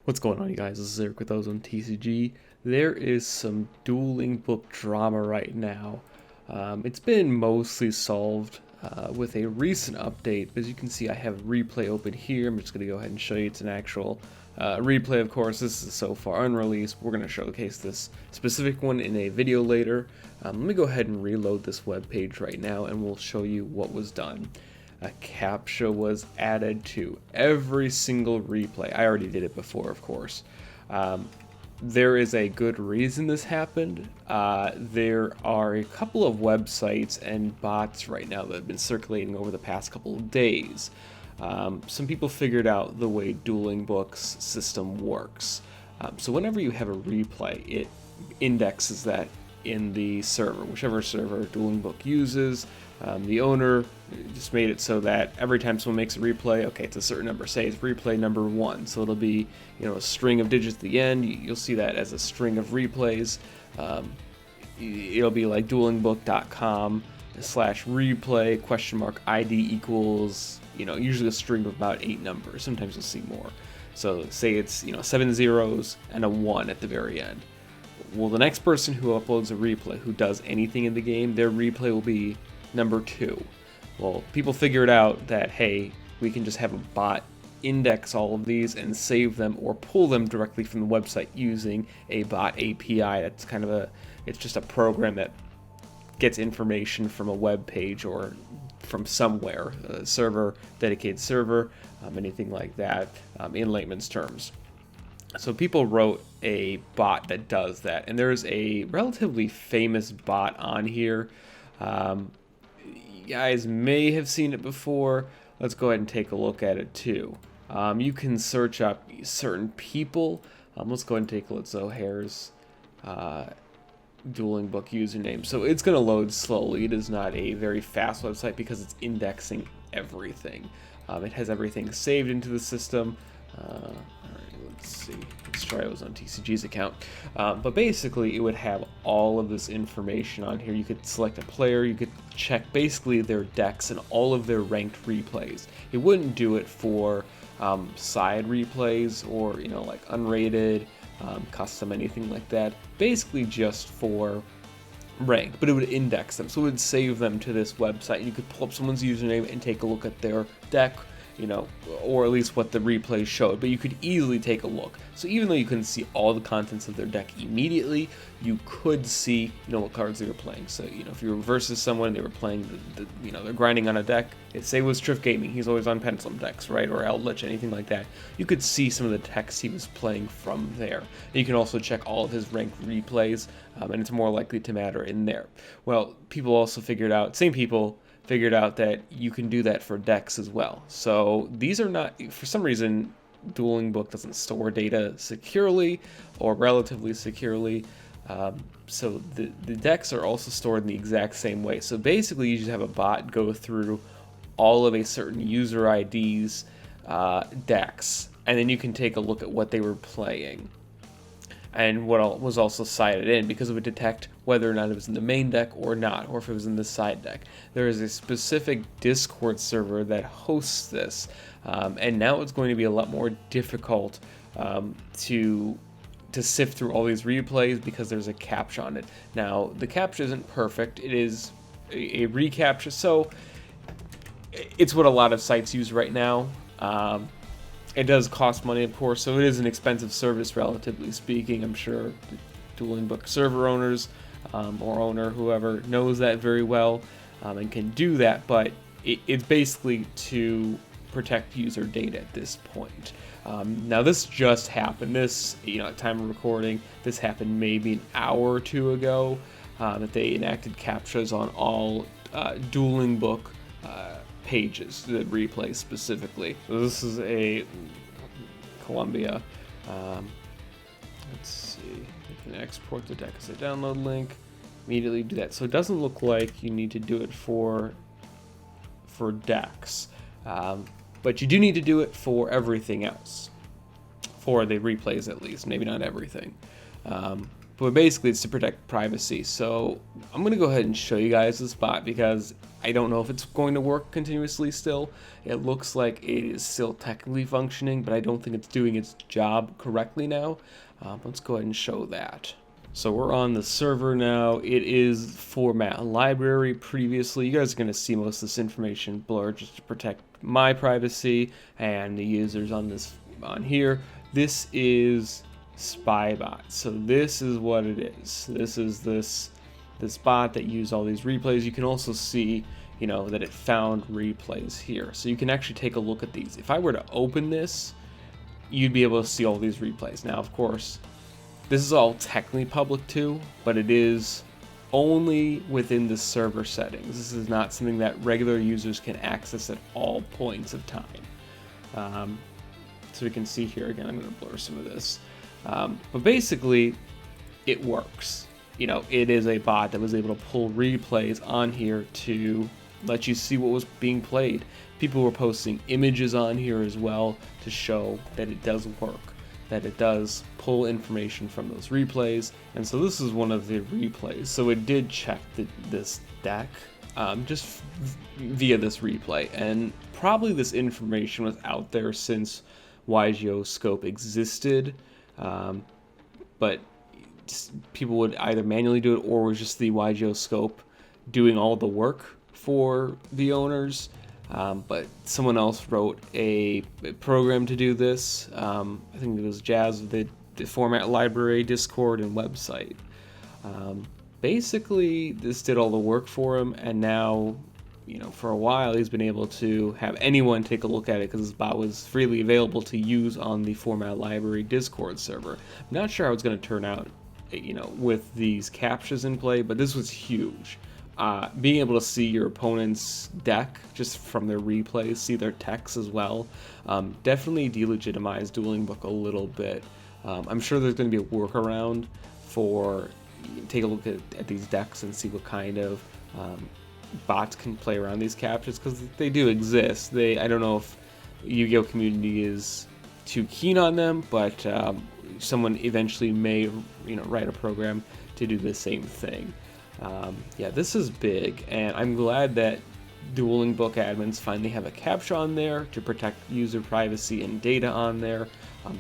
What's going on, you guys? This is Eric with Ozone TCG. There is some dueling book drama right now. It's been mostly solved with a recent update. As you can see, I have replay open here. I'm just going to go ahead and show you it's an actual replay, of course. This is so far unreleased. We're going to showcase this specific one in a video later. Let me go ahead and reload this web page right now, and we'll show you what was done. A CAPTCHA was added to every single replay. I already did it before, of course. There is a good reason this happened. There are a couple of websites and bots right now that have been circulating over the past couple of days. Some people figured out the way Dueling Books system works. So whenever you have a replay, it indexes that in the server, whichever server Dueling Book uses. The owner just made it so that every time someone makes a replay, okay, it's a certain number. Say it's replay number 1, so it'll be, a string of digits at the end. You'll see that as a string of replays. It'll be like duelingbook.com/replay (ID equals) usually a string of about 8 numbers. Sometimes you'll see more. So say it's 7 zeros and a 1 at the very end. Well, the next person who uploads a replay, who does anything in the game, their replay will be number 2. Well, people figured out that, hey, we can just have a bot index all of these and save them or pull them directly from the website using a bot API. That's it's just a program that gets information from a web page or from somewhere, a server, dedicated server, anything like that, in layman's terms. So people wrote a bot that does that, and there's a relatively famous bot on here. You guys may have seen it before. Let's go ahead and take a look at it too. You can search up certain people. Let's go ahead and take a look at Zohair's Dueling Book username. So it's going to load slowly. It is not a very fast website because it's indexing everything. It has everything saved into the system. All right, let's see. Let's try Ozone TCG's account. But basically, it would have all of this information on here. You could select a player. You could check basically their decks and all of their ranked replays. It wouldn't do it for side replays or like unrated, custom, anything like that. Basically, just for rank, but it would index them, so it would save them to this website. You could pull up someone's username and take a look at their deck, or at least what the replay showed, but you could easily take a look. So even though you couldn't see all the contents of their deck immediately, you could see, what cards they were playing. So, if you were versus someone, they were playing, they're grinding on a deck. Say it was Triff Gaming, he's always on Pendulum decks, right, or Outlich, anything like that. You could see some of the text he was playing from there. And you can also check all of his ranked replays, and it's more likely to matter in there. Well, people also figured out that you can do that for decks as well. So these are not, for some reason, Dueling Book doesn't store data securely or relatively securely. So the decks are also stored in the exact same way. So basically, you just have a bot go through all of a certain user ID's decks, and then you can take a look at what they were playing and what was also cited in, because it would detect whether or not it was in the main deck or not, or if it was in the side deck. There is a specific Discord server that hosts this, and now it's going to be a lot more difficult to sift through all these replays because there's a CAPTCHA on it. Now, the CAPTCHA isn't perfect. It is a reCAPTCHA, so it's what a lot of sites use right now. It does cost money, of course, so it is an expensive service, relatively speaking. I'm sure the Dueling Book server owners or owner, whoever, knows that very well and can do that, but it's basically to protect user data at this point. Now, this just happened. This, at time of recording, this happened maybe an hour or two ago, that they enacted CAPTCHAs on all Dueling Book pages, the replays specifically. So this is a Columbia. Let's see. You can export the deck as a download link. Immediately do that. So it doesn't look like you need to do it for decks, but you do need to do it for everything else. For the replays, at least. Maybe not everything. But basically it's to protect privacy. So I'm going to go ahead and show you guys this bot because I don't know if it's going to work continuously still. It looks like it is still technically functioning, but I don't think it's doing its job correctly now. Let's go ahead and show that. So we're on the server now. It is format library previously. You guys are going to see most of this information blurred just to protect my privacy and the users on here. This is Spybot. So this is what it is. This is this bot that used all these replays. You can also see, that it found replays here. So you can actually take a look at these. If I were to open this, you'd be able to see all these replays. Now, of course, this is all technically public too, but it is only within the server settings. This is not something that regular users can access at all points of time. So we can see here again, I'm going to blur some of this. But basically, it works. It is a bot that was able to pull replays on here to let you see what was being played. People were posting images on here as well to show that it does work, that it does pull information from those replays. And so this is one of the replays. So it did check this deck just via this replay. And probably this information was out there since YGO Scope existed. But people would either manually do it or was just the YGO Scope doing all the work for the owners. But someone else wrote a program to do this. I think it was Jazz, the format library, Discord, and website. Basically, this did all the work for him, and now, for a while, he's been able to have anyone take a look at it because this bot was freely available to use on the format library Discord server. I'm not sure how it's going to turn out, with these captchas in play, but this was huge. Being able to see your opponent's deck just from their replays, see their text as well, definitely delegitimized Dueling Book a little bit. I'm sure there's going to be a workaround for take a look at these decks and see what kind of bots can play around these captchas, because they do exist. I don't know if Yu-Gi-Oh community is too keen on them, but someone eventually may write a program to do the same thing. Yeah, this is big, and I'm glad that Dueling Book admins finally have a captcha on there to protect user privacy and data on there.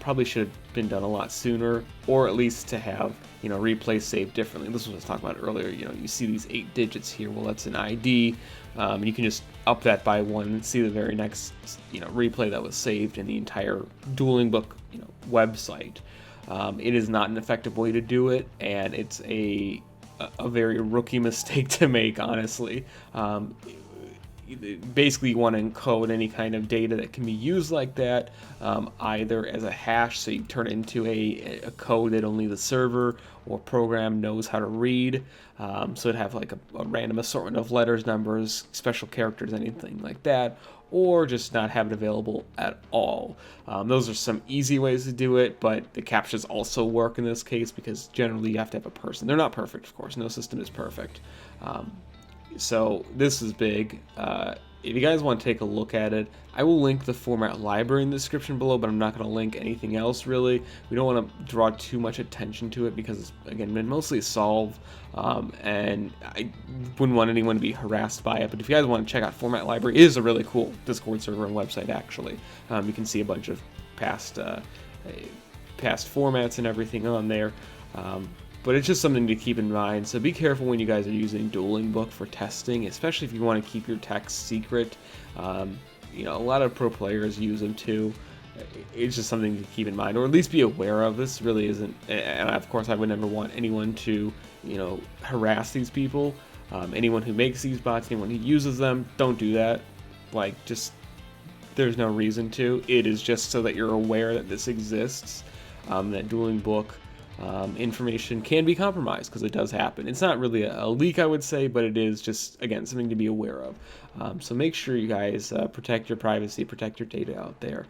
Probably should have been done a lot sooner, or at least to have replays saved differently. This was what I was talking about earlier. You see these 8 digits here. Well, that's an ID. You can just up that by 1 and see the very next replay that was saved in the entire Dueling Book website. It is not an effective way to do it, and it's a very rookie mistake to make, honestly. Basically, you want to encode any kind of data that can be used like that, either as a hash, so you turn it into a code that only the server or program knows how to read. So it'd have like a random assortment of letters, numbers, special characters, anything like that, or just not have it available at all. Those are some easy ways to do it, but the captchas also work in this case because generally you have to have a person. They're not perfect, of course. No system is perfect. So this is big. If you guys want to take a look at it, I will link the format library in the description below, but I'm not going to link anything else really. We don't want to draw too much attention to it because it's, again, been mostly solved, and I wouldn't want anyone to be harassed by it. But if you guys want to check out format library, it is a really cool Discord server and website actually. You can see a bunch of past formats and everything on there. But it's just something to keep in mind, so be careful when you guys are using Dueling Book for testing, especially if you want to keep your text secret. A lot of pro players use them too. It's just something to keep in mind, or at least be aware of. This really isn't, and of course I would never want anyone to, harass these people. Anyone who makes these bots, anyone who uses them, don't do that. There's no reason to. It is just so that you're aware that this exists, that Dueling Book information can be compromised, because it does happen. It's not really a leak, I would say, but it is just, again, something to be aware of. So make sure you guys protect your privacy, protect your data out there.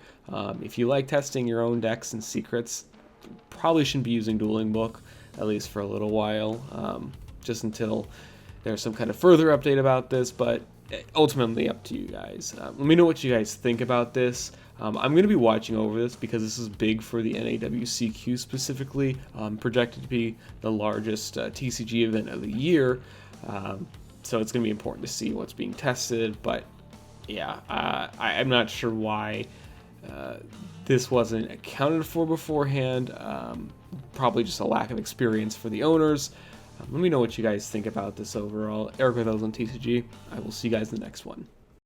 If you like testing your own decks and secrets, probably shouldn't be using Dueling Book, at least for a little while, just until there's some kind of further update about this, but ultimately up to you guys. Let me know what you guys think about this. I'm going to be watching over this because this is big for the NAWCQ specifically, projected to be the largest TCG event of the year. So it's going to be important to see what's being tested. But yeah, I'm not sure why this wasn't accounted for beforehand. Probably just a lack of experience for the owners. Let me know what you guys think about this overall. Eric with Ozone TCG. I will see you guys in the next one.